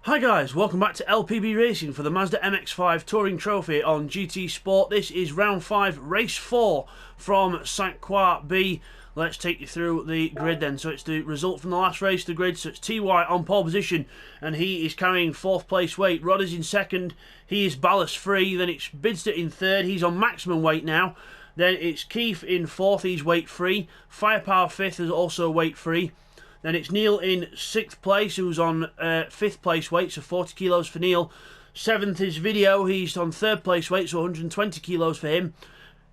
Hi guys, welcome back to LPB Racing for the Mazda MX5 Touring Trophy on GT Sport. This is round 5, race 4 from Sainte-Croix B. Let's take you through the grid then. So it's the result from the last race, the grid. So it's TY on pole position, and he is carrying 4th place weight. Rod is in 2nd, he is ballast free. Then it's Bidzster in 3rd, he's on maximum weight now. Then it's Keith in 4th, he's weight free. Firepower 5th is also weight free. Then it's Neil in 6th place, who's on 5th place weight, so 40 kilos for Neil. 7th is Video, he's on 3rd place weight, so 120 kilos for him.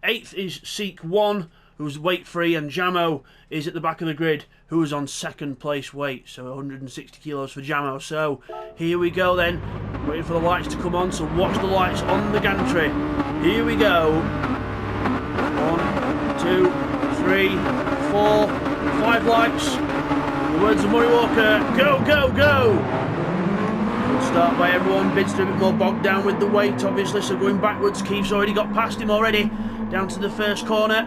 8th is Seek 1, who's weight free, and Jamo is at the back of the grid, who is on 2nd place weight, so 160 kilos for Jamo. So here we go then, waiting for the lights to come on, so watch the lights on the gantry. Here we go. 1, 2, 3, 4, 5 lights. The words of Murray Walker, go, go, go! Good start by everyone. Bidzster a bit more bogged down with the weight, obviously, so going backwards. Keith's already got past him already, down to the first corner.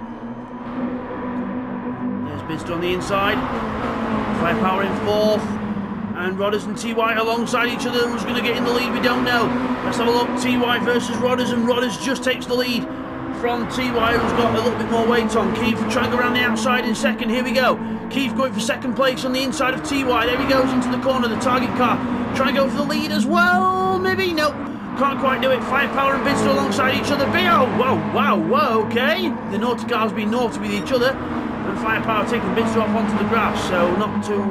There's Bidzster on the inside. Firepower in 4th. And Rodders and TY alongside each other. Who's going to get in the lead? We don't know. Let's have a look. TY versus Rodders, and Rodders just takes the lead from TY, who's got a little bit more weight on. Keith trying to go around the outside in 2nd. Here we go. Keith going for 2nd place on the inside of TY. There he goes into the corner, the target car. Trying to go for the lead as well. Maybe? Nope. Can't quite do it. Firepower and Bidzster alongside each other. Oh, whoa, wow, whoa, okay. The naughty cars being naughty with each other. And Firepower taking Bidzster off onto the grass. So not too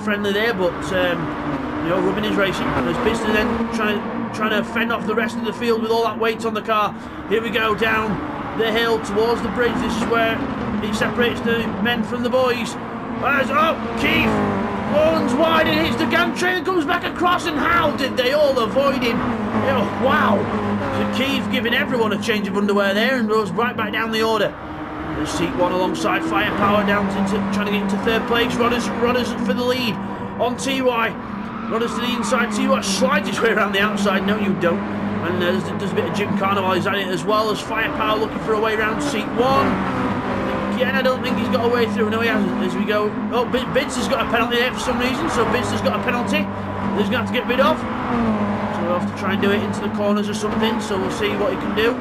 friendly there, but, you know, rubbing his racing. There's Bidzster then trying to fend off the rest of the field with all that weight on the car. Here we go, down the hill towards the bridge. This is where it separates the men from the boys. Oh, Keith runs wide and hits the gantry and comes back across, and how did they all avoid him? Oh, wow. So Keith giving everyone a change of underwear there and goes right back down the order. There's Seat 1 alongside Firepower down into trying to get into 3rd place. Rodders for the lead on TY. Rodders to the inside. TY slides his way around the outside. No, you don't. And there's a bit of Jim Carnival at it as well, as Firepower looking for a way around Seat 1. Again, I don't think he's got a way through. No, he hasn't. As we go. Oh, Bidzster's got a penalty there for some reason. So Bidzster's got a penalty that he's going to have to get rid of. So we'll have to try and do it into the corners or something. So we'll see what he can do.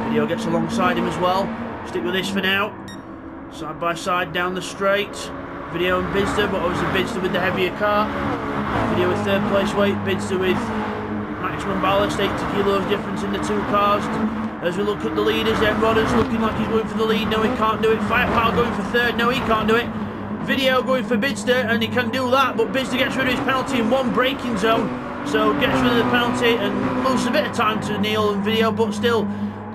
Video gets alongside him as well. Stick with this for now. Side by side down the straight. Video and Bidzster, but obviously Bidzster with the heavier car. Video with 3rd place weight. Bidzster with maximum ballast, 80 kilos difference in the two cars. As we look at the leaders, then Rodders looking like he's going for the lead. No, he can't do it. Firepower going for 3rd. No, he can't do it. Video going for Bidzster, and he can do that, but Bidzster gets rid of his penalty in 1 braking zone. So gets rid of the penalty and loses a bit of time to Neil and Video, but still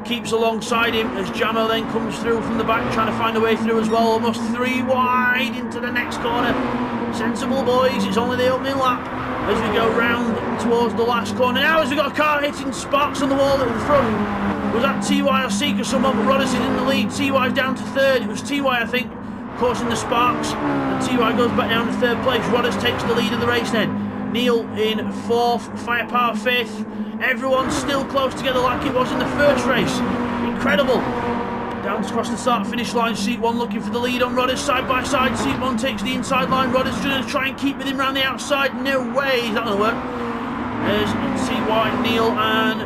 keeps alongside him as Jamo then comes through from the back, trying to find a way through as well. Almost 3 wide into the next corner. Sensible boys, it's only the opening lap. As we go round towards the last corner. Now as we got a car hitting sparks on the wall at the front. Was that TY or Seek or someone? But Rodders is in the lead. TY's down to 3rd. It was TY, I think, causing the sparks. And TY goes back down to 3rd place. Rodders takes the lead of the race then. Neil in 4th. Firepower 5th. Everyone's still close together like it was in the first race. Incredible. Down across the start-finish line. Seat 1 looking for the lead on Rodders side by side. Seat 1 takes the inside line. Rodders going to try and keep with him around the outside. No way. Is that going to work? There's TY, Neil and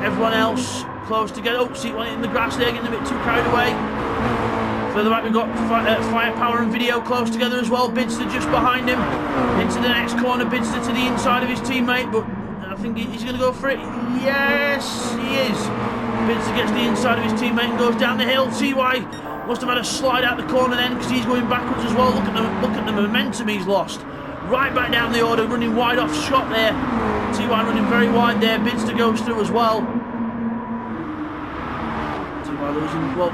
everyone else close together. Oh, Seat 1 in the grass there, getting a bit too carried away. Further back we've got Firepower and Video close together as well. Bidzster just behind him. Into the next corner. Bidzster to the inside of his teammate, but I think he's going to go for it. Yes, he is. Bidzster gets the inside of his teammate and goes down the hill. TY must have had a slide out the corner then, because he's going backwards as well. Look at the momentum he's lost. Right back down the order, running wide off shot there. TY running very wide there. Bidzster goes through as well. TY losing, well,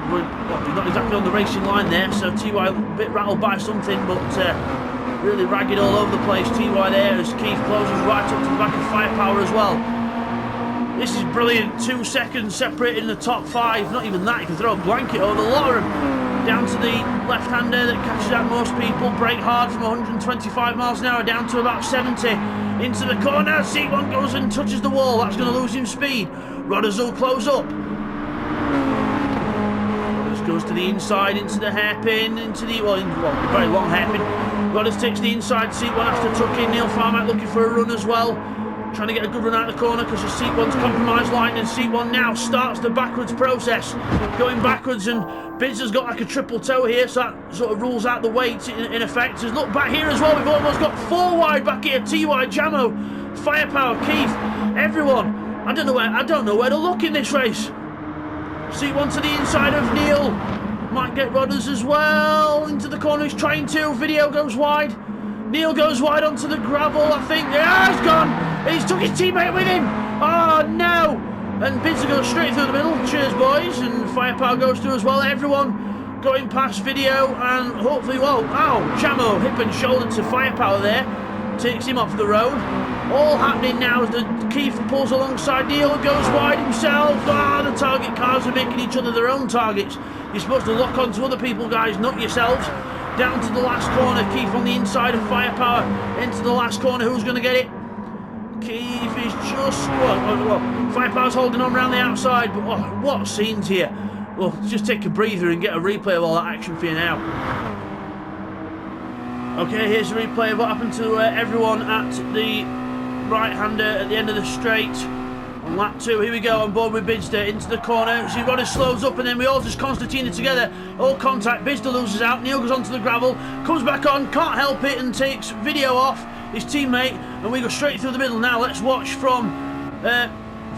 he's not exactly on the racing line there, so TY a bit rattled by something, but really ragged all over the place. TY there as Keith closes right up to the back of Firepower as well. This is brilliant. 2 seconds separating the top 5. Not even that, you can throw a blanket over the lot of them. Down to the left-hander that catches out most people. Brake hard from 125 miles an hour down to about 70. Into the corner. Seat 1 goes and touches the wall. That's going to lose him speed. Rodders will close up. Rodders goes to the inside, into the hairpin, into the, very long hairpin. Rodders takes the inside, Seat 1 has to tuck in. Neil Farmack looking for a run as well. Trying to get a good run out of the corner because the Seat 1's compromised line, and Seat 1 now starts the backwards process. Going backwards, and Bidzster's got like a triple toe here, so that sort of rules out the weight in effect. Just look back here as well, we've almost got 4 wide back here. TY, Jamo, Firepower, Keith, everyone. I don't know where to look in this race. Seat 1 to the inside of Neil. Might get Rodders as well. Into the corner, he's trying to. Video goes wide. Neil goes wide onto the gravel, I think. Yeah, he's gone. He's took his teammate with him. Oh, no. And Bidzster goes straight through the middle. Cheers, boys. And Firepower goes through as well. Everyone going past Video, and hopefully, well, ow, Jamo, hip and shoulder to Firepower there. Takes him off the road. All happening now as the Keith pulls alongside Neil and goes wide himself. Ah, the target cars are making each other their own targets. You're supposed to lock onto other people, guys, not yourselves. Down to the last corner, Keith on the inside of Firepower. Into the last corner, who's going to get it? Keith is just, well, Firepower's holding on around the outside, but oh, what scenes here. Well, just take a breather and get a replay of all that action for you now. Okay, here's a replay of what happened to everyone at the right-hander at the end of the straight. On lap 2, here we go, on board with Bidzster, into the corner. See, Rodders slows up, and then we all just concertina together. All contact, Bidzster loses out, Neil goes onto the gravel, comes back on, can't help it, and takes Video off, his teammate, and we go straight through the middle. Now let's watch from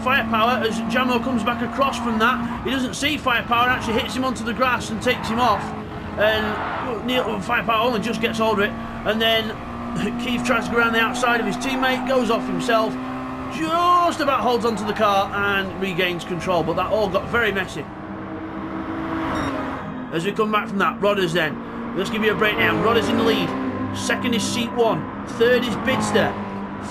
Firepower as Jamo comes back across from that. He doesn't see Firepower, and actually hits him onto the grass and takes him off. And Neil, Firepower only just gets hold of it, and then Keith tries to go around the outside of his teammate, goes off himself, just about holds onto the car and regains control, but that all got very messy. As we come back from that, Rodders then, let's give you a breakdown. Rodders in the lead, second is Seat 1, third is Bidzster,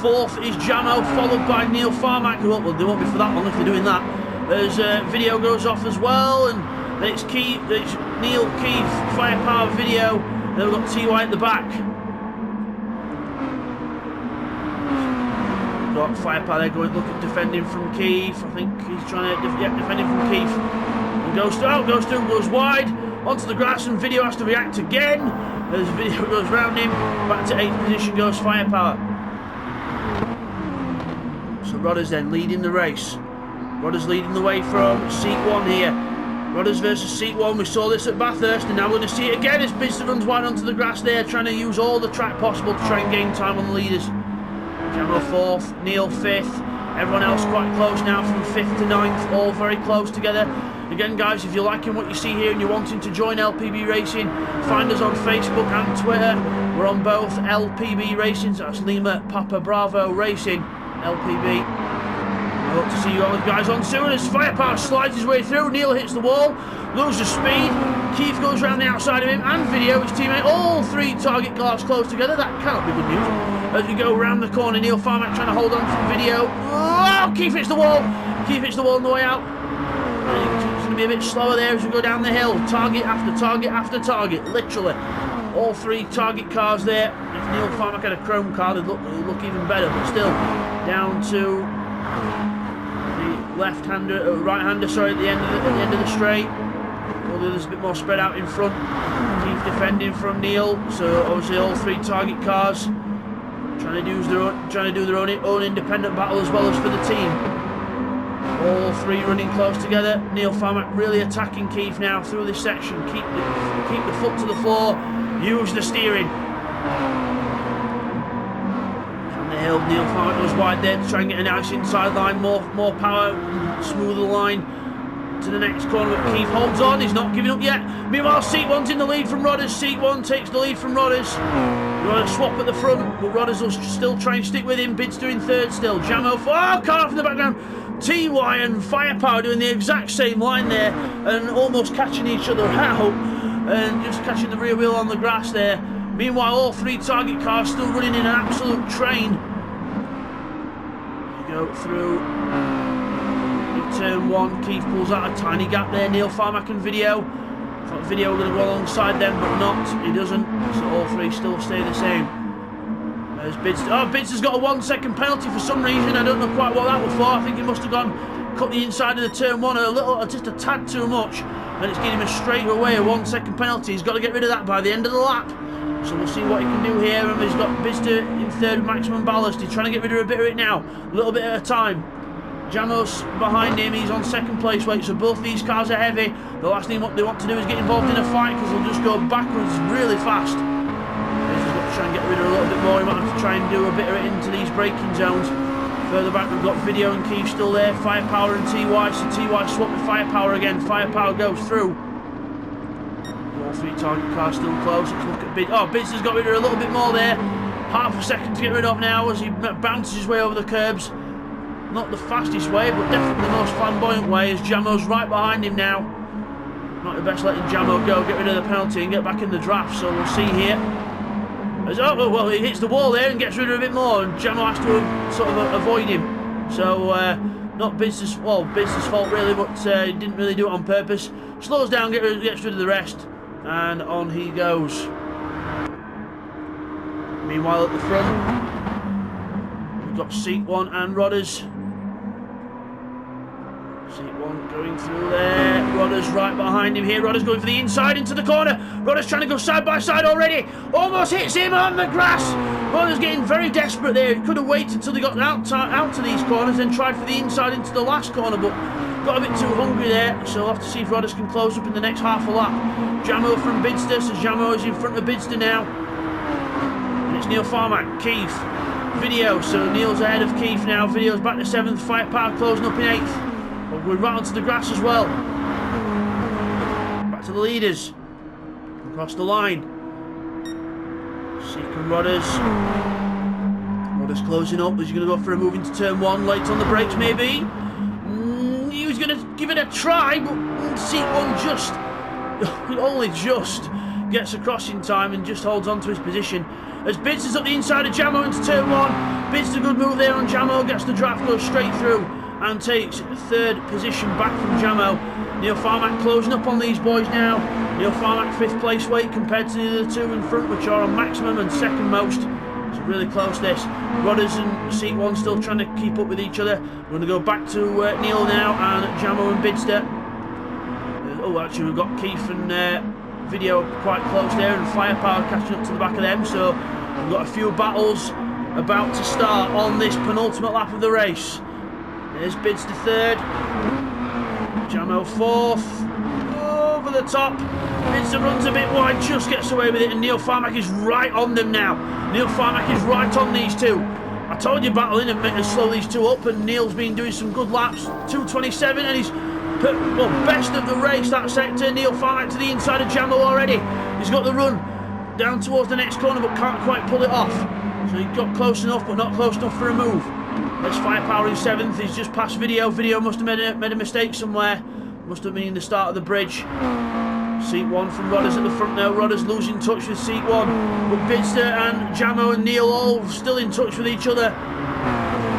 fourth is Jamo, followed by Neil Farmack, well, they won't be for that long if they're doing that, as Video goes off as well, and then it's Keith, it's Neil, Keith, Firepower, Video, and then we've got TY at the back. Got Firepower there going, look at defending from Keith. I think he's trying to, defending from Keith. And goes through, goes wide, onto the grass, and Video has to react again. As Video goes round him, back to 8th position goes Firepower. So Rodders then leading the race. Rodders leading the way from Seat 1 here. Rodders versus Seat 1, we saw this at Bathurst, and now we're going to see it again as Bidzster runs wide onto the grass there, trying to use all the track possible to try and gain time on the leaders. Jamo 4th, Neil 5th, everyone else quite close now from 5th to 9th, all very close together. Again, guys, if you're liking what you see here and you're wanting to join LPB Racing, find us on Facebook and Twitter. We're on both LPB Racing, so that's Lima Papa Bravo Racing, LPB. I hope to see you all guys on soon as Firepower slides his way through. Neil hits the wall, loses speed. Keith goes around the outside of him, and Video, his teammate. All 3 target cars close together. That cannot be good news. As we go around the corner, Neil Farmack trying to hold on from Video. Oh, Keith hits the wall. Keith hits the wall on the way out. It's going to be a bit slower there as we go down the hill. Target after target after target, literally. All 3 target cars there. If Neil Farmack had a chrome car, it'd look even better. But still, down to the left-hander, right-hander, sorry, at the end of the straight. All the others a bit more spread out in front. Keith defending from Neil. So obviously all 3 target cars trying to do their own independent battle as well as for the team. All 3 running close together. Neil Farmack really attacking Keith now through this section. Keep the foot to the floor. Use the steering. Neil Farmack goes wide there to try and get a nice inside line, more power, smoother line to the next corner, but Keith holds on, he's not giving up yet. Meanwhile, Seat 1's in the lead from Rodders. Seat 1 takes the lead from Rodders. We're going to swap at the front, but Rodders will still try and stick with him. Bidzster in third still. Jamo, car off in the background. TY and Firepower doing the exact same line there and almost catching each other out and just catching the rear wheel on the grass there. Meanwhile, all 3 target cars still running in an absolute train. Go through turn 1, Keith pulls out a tiny gap there. Neil Farmack and Video. Thought Video were going to go alongside them, but not. He doesn't. So all 3 still stay the same. There's Bidzster. Oh, Bidzster's got a 1-second penalty for some reason. I don't know quite what that was for. I think he must have cut the inside of the turn 1 just a tad too much, and it's giving him a straight away a 1-second penalty. He's got to get rid of that by the end of the lap. So we'll see what he can do here. And he's got Bidzster in third with maximum ballast. He's trying to get rid of a bit of it now. A little bit at a time. Jamo's behind him. He's on second place weight. So both these cars are heavy. The last thing what they want to do is get involved in a fight because they'll just go backwards really fast. He's got to try and get rid of a little bit more. He might have to try and do a bit of it into these braking zones. Further back we've got Video and Keith still there. Firepower and TY. So TY swapped with Firepower again. Firepower goes through. All three target cars still close. Let's look at Bidzster's got rid of a little bit more there. Half a second to get rid of now as he bounces his way over the curbs. Not the fastest way, but definitely the most flamboyant way, as Jamo's right behind him now. Not the best letting Jamo go, get rid of the penalty and get back in the draft. So we'll see here. As, well, he hits the wall there and gets rid of a bit more, and Jamo has to sort of avoid him. So not Bidzster's fault really, but he didn't really do it on purpose. Slows down, gets rid of the rest. And on he goes. Meanwhile at the front we've got Seat 1 and Rodders. Seat 1 going through there. Rodders right behind him here. Rodders going for the inside into the corner. Rodders trying to go side by side already. Almost hits him on the grass. Rodders getting very desperate there. He could have waited until they got out to these corners and tried for the inside into the last corner, but got a bit too hungry there, so we'll have to see if Rodders can close up in the next half a lap. Jamo from Bidzster, so Jamo is in front of Bidzster now. And it's Neil Farmack, Keith, Video, so Neil's ahead of Keith now. Video's back to 7th, Firepower closing up in 8th. But we're right onto the grass as well. Back to the leaders. Across the line. Seeking Rodders. Rodders closing up. He's going to go for a move into turn 1. Late on the brakes maybe. He was going to give it a try, but Seat 1 just, only just, gets across in time and just holds on to his position. As Bidzster's up the inside of Jamo into turn 1. Bidzster, good move there on Jamo, gets the draft, goes straight through and takes third position back from Jamo. Neil Farmack closing up on these boys now. Neil Farmack 5th place weight compared to the other two in front, which are on maximum and second most. It's really close this. Rodders and Seat 1 still trying to keep up with each other. We're going to go back to Neil now and Jamo and Bidzster. Actually we've got Keith and Video quite close there, and Firepower catching up to the back of them. So we've got a few battles about to start on this penultimate lap of the race. There's Bidzster 3rd. Jamo 4th. Over the top. Bidzster runs a bit wide, just gets away with it, and Neil Farmack is right on them now. Neil Farmack is right on these two. I told you battling and meant to slow these two up, and Neil's been doing some good laps. 2:27, and he's best of the race, that sector. Neil Farmack to the inside of Jamo already. He's got the run down towards the next corner, but can't quite pull it off. So he got close enough, but not close enough for a move. There's Firepower in 7th. He's just past Video. Video must have made a mistake somewhere. Must have been in the start of the bridge. Seat 1 from Rodders at the front now. Rodders losing touch with Seat 1. But Bidzster and Jamo and Neil all still in touch with each other.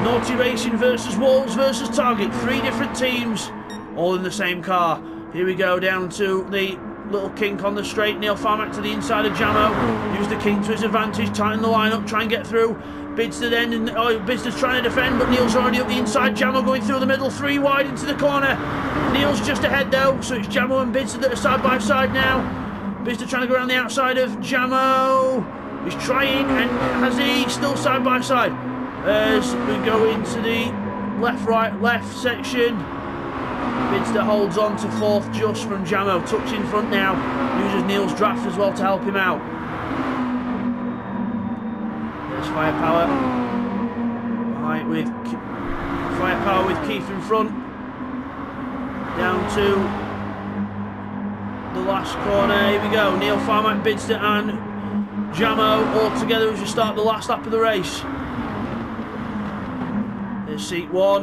Naughty Racing versus Wolves versus Target. 3 different teams, all in the same car. Here we go down to the little kink on the straight. Neil Farmack to the inside of Jamo. Use the kink to his advantage. Tighten the line up. Try and get through. Bidzster then, and Bidzster's trying to defend, but Neil's already up the inside. Jamo going through the middle, 3 wide into the corner. Neil's just ahead though, so it's Jamo and Bidzster that are side by side now. Bidzster trying to go around the outside of Jamo. He's trying, and has he still side by side? As we go into the left, right, left section. Bidzster holds on to 4th just from Jamo. Tucks in front now. Uses Neil's draft as well to help him out. Firepower right with Firepower with Keith in front, down to the last corner. Here we go. Neil Farmack, Bidzster and Jamo all together as we start the last lap of the race. There's Seat 1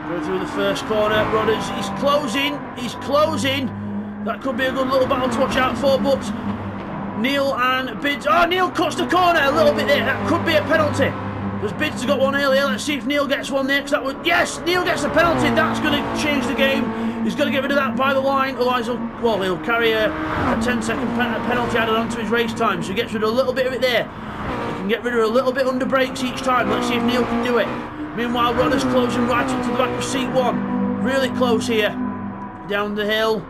going through the first corner. Rodders, he's closing. That could be a good little battle to watch out for, but Neil and Bidzster. Oh, Neil cuts the corner a little bit there. That could be a penalty. Because Bidzster got one earlier. Let's see if Neil gets one next. That would, yes, Neil gets a penalty. That's going to change the game. He's got to get rid of that by the line. Otherwise, he'll carry a 10-second penalty added onto his race time. So he gets rid of a little bit of it there. He can get rid of a little bit under brakes each time. Let's see if Neil can do it. Meanwhile, Rodders closing right up to the back of Seat 1. Really close here. Down the hill.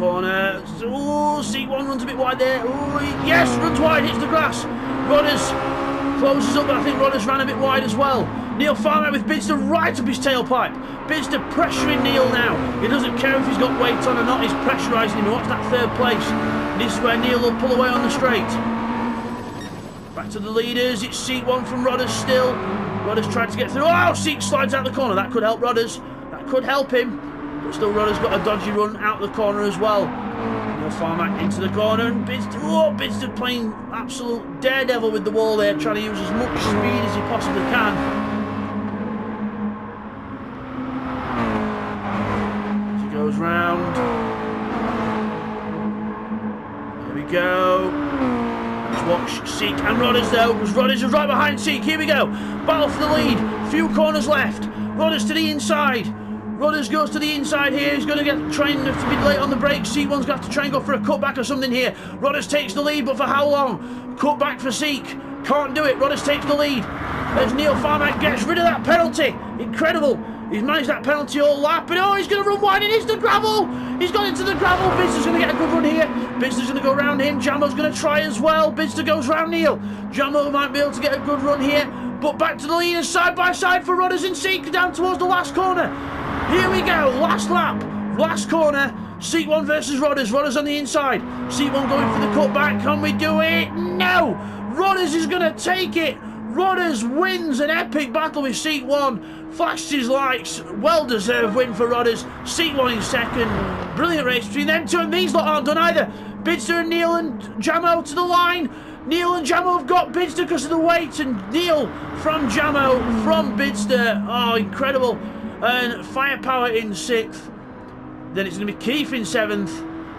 corner. Oh, C1 runs a bit wide there. Oh, yes, runs wide, hits the grass. Rodders closes up, but I think Rodders ran a bit wide as well. Neil Farmer with Bidzster right up his tailpipe. Bidzster pressuring Neil now. He doesn't care if he's got weight on or not, he's pressurising him. He wants that third place. And this is where Neil will pull away on the straight. Back to the leaders, it's Seat 1 from Rodders still. Rodders tried to get through. Oh, Seat slides out the corner. That could help Rodders. That could help him. But still, Rodders got a dodgy run out the corner as well. Neil Farmack into the corner. And Bidzster playing absolute daredevil with the wall there, trying to use as much speed as he possibly can. As he goes round. There we go. Let's watch Seek and Rodders though, because Rodders is right behind Seek. Here we go. Battle for the lead. Few corners left. Rodders to the inside. Rodders goes to the inside here. He's going to get trying to be late on the brakes. Seek one's got to try and go for a cutback or something here. Rodders takes the lead, but for how long? Cutback for Seek. Can't do it. Rodders takes the lead. As Neil Farmack gets rid of that penalty. Incredible. He's managed that penalty all lap, but oh, he's going to run wide and into the gravel. He's gone into the gravel. Bidzster's going to get a good run here. Bidzster's going to go round him. Jamo's going to try as well. Bidzster goes round Neil. Jamo might be able to get a good run here, but back to the leaders side by side for Rodders and Seek down towards the last corner. Here we go, last lap, last corner. Seat 1 versus Rodders. Rodders on the inside. Seat 1 going for the cutback. Can we do it? No! Rodders is going to take it. Rodders wins an epic battle with Seat 1. Flashed his lights. Well-deserved win for Rodders. Seat 1 in second. Brilliant race between them two, and these lot aren't done either. Bidzster and Neil and Jamo to the line. Neil and Jamo have got Bidzster because of the weight, and Neil from Jamo from Bidzster. Oh, incredible. And Firepower in 6th. Then it's going to be Keith in 7th.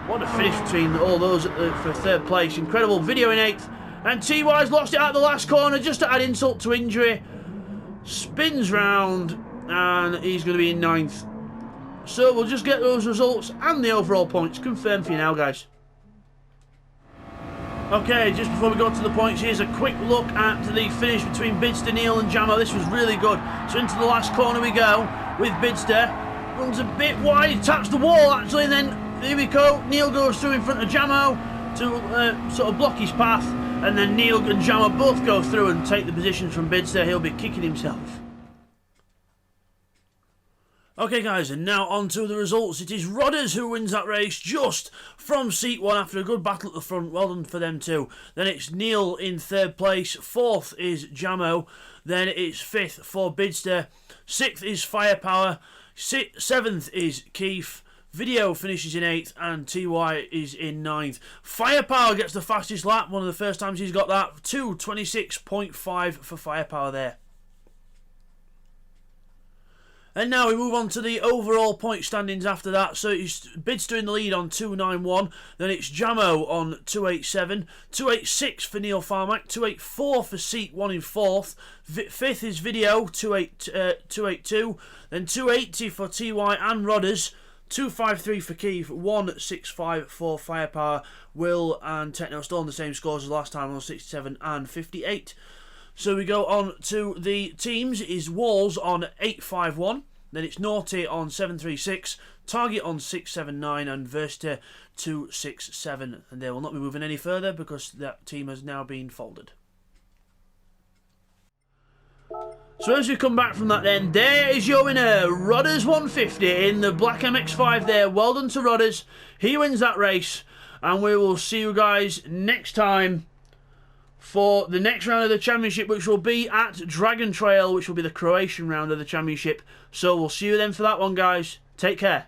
What a finish between all those for 3rd place. Incredible. Video in 8th. And TY's lost it out the last corner just to add insult to injury. Spins round, and he's going to be in 9th. So we'll just get those results and the overall points confirmed for you now, guys. Okay, just before we go to the points, here's a quick look at the finish between Bidzster, Neil and Jamo. This was really good. So into the last corner we go with Bidzster. Runs a bit wide, taps the wall actually, and then here we go. Neil goes through in front of Jamo to sort of block his path. And then Neil and Jamo both go through and take the positions from Bidzster. He'll be kicking himself. Okay guys, and now on to the results. It is Rodders who wins that race just from Seat 1 after a good battle at the front. Well done for them too. Then it's Neil in 3rd place. 4th is Jamo. Then it's 5th for Bidzster. 6th is Firepower. 7th is Keith. Video finishes in 8th and TY is in 9th. Firepower gets the fastest lap. One of the first times he's got that. 2:26.5 for Firepower there. And now we move on to the overall point standings after that. So it's Bidzster in the lead on 291. Then it's Jamo on 287. 286 for Neil Farmack. 284 for Seat 1 in 4th. 5th is Video, 282. Then 280 for TY and Rodders. 253 for Keith, 165 for Firepower. Will and Techno still on the same scores as last time on 67 and 58. So we go on to the teams. Is Walls on 851, then it's Naughty on 736, Target on 679 and Versity 267. And they will not be moving any further because that team has now been folded. So as we come back from that then, there is your winner, Rodders 150 in the black MX5 there. Well done to Rodders. He wins that race. And we will see you guys next time for the next round of the championship, which will be at Dragon Trail, which will be the Croatian round of the championship. So we'll see you then for that one, guys. Take care.